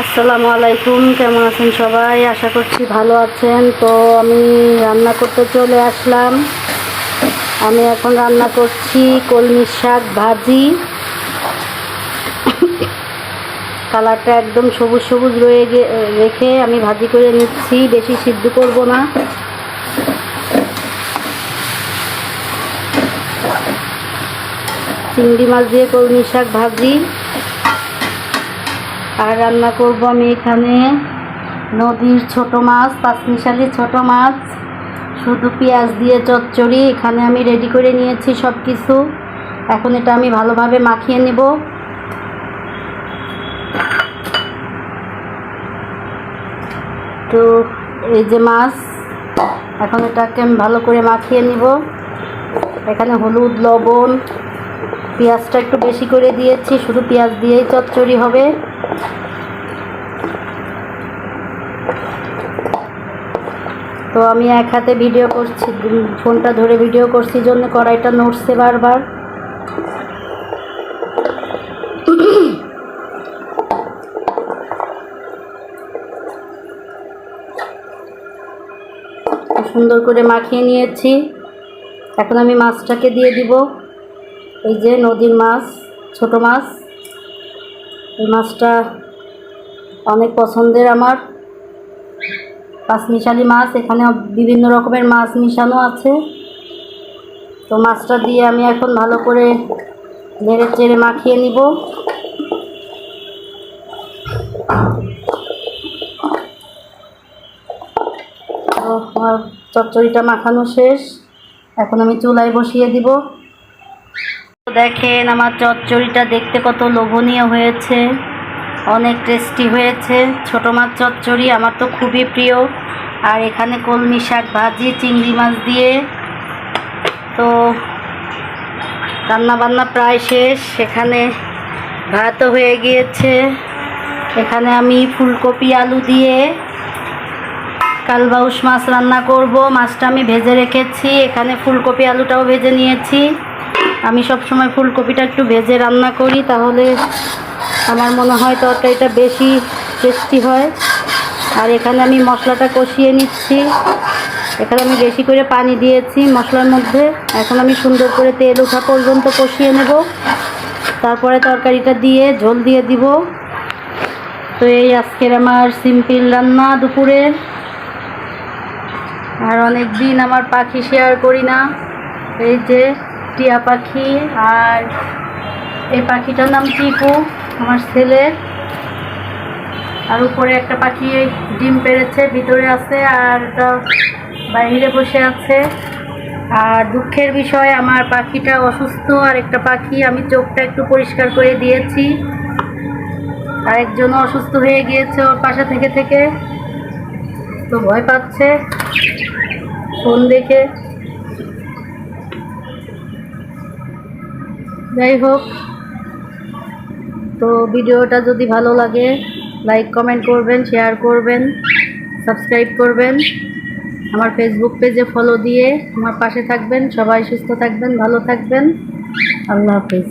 আসসালামু আলাইকুম, কেমন আছেন সবাই? আশা করছি ভালো আছেন। তো আমি রান্না করতে চলে আসলাম। আমি এখন রান্না করছি কলমি শাক ভাজি। কালারটা একদম সবুজ সবুজ রেখে আমি ভাজি করে নিচ্ছি, বেশি সিদ্ধ করব না। চিংড়ি মাছ দিয়ে কলমি শাক ভাজি। আর রান্না করব আমি এখানে নদীর ছোট মাছ, পাঁচমিশালি ছোট মাছ, শুধু পেঁয়াজ দিয়ে চচ্চড়ি। এখানে আমি রেডি করে নিয়েছি সব কিছু। এখন এটা আমি ভালোভাবে মাখিয়ে নেব। তো এই যে মাছ, এখন এটাকে আমি ভালো করে মাখিয়ে নিব। এখানে হলুদ, লবণ, পেঁয়াজটা একটু বেশি করে দিয়েছি, শুধু পেঁয়াজ দিয়েই চচ্চড়ি হবে। তো আমি এক হাতে ভিডিও করছি, ফোনটা ধরে ভিডিও করছি জন্য কড়াইটা নড়ছে বারবার। সুন্দর করে মাখিয়ে নিয়েছি। এখন আমি মাছটাকে দিয়ে দিব। এই যে নদীর মাছ, ছোট মাছ। এই মাছটা অনেক পছন্দের আমার, পাঁচমিশালি মাছ। এখানে বিভিন্ন রকমের মাছ মিশানো আছে। তো মাছটা দিয়ে আমি এখন ভালো করে নেড়ে চেড়ে মাখিয়ে নিব। তো আমার চচ্চড়িটা মাখানো শেষ। এখন আমি চুলায় বসিয়ে দিব। দেখেন আমার চচ্চড়িটা দেখতে কত লোভনীয় হয়েছে, অনেক টেস্টি হয়েছে। ছোট মাছ চচ্চড়ি আমার তো খুবই প্রিয়। আর এখানে কলমি শাক ভাজি চিংড়ি মাছ দিয়ে। তো রান্নাবান্না প্রায় শেষ। এখানে ভাতও হয়ে গিয়েছে। এখানে আমি ফুলকপি আলু দিয়ে কালবাউস মাছ রান্না করব। মাছটা আমি ভেজে রেখেছি। এখানে ফুলকপি আলুটাও ভেজে নিয়েছি। আমি সব সময় ফুলকপিটা একটু ভেজে রান্না করি, তাহলে আমার মনে হয় তরকারিটা বেশি টেস্টি হয়। আর এখানে আমি মশলাটা কষিয়ে নিচ্ছি। এখানে আমি বেশি করে পানি দিয়েছি মশলার মধ্যে। এখন আমি সুন্দর করে তেল ওঠা পর্যন্ত কষিয়ে নেব, তারপরে তরকারিটা দিয়ে ঝোল দিয়ে দিব। তো এই আজকের আমার সিম্পল রান্না দুপুরের। আর অনেক দিন আমার পাখি শেয়ার করি না। এই যে টিয়া পাখি, আর এই পাখিটার নাম টিপু, আমার ছেলের। আর উপরে একটা পাখি ডিম পেড়েছে, ভিতরে আছে, আর এটা বাইরে বসে আছে। আর দুঃখের বিষয়, আমার পাখিটা অসুস্থ। আর একটা পাখি আমি চোখটা একটু পরিষ্কার করে দিয়েছি, আরেকজনও অসুস্থ হয়ে গিয়েছে ওর পাশে থেকে থেকে। তো ভয় পাচ্ছে ফোন দেখে। যাই হোক, তো ভিডিওটা যদি ভালো লাগে লাইক কমেন্ট করবেন, শেয়ার করবেন, সাবস্ক্রাইব করবেন। আমার ফেসবুক পেজে ফলো দিয়ে আমার পাশে থাকবেন। সবাই সুস্থ থাকবেন, ভালো থাকবেন। আল্লাহ হাফেজ।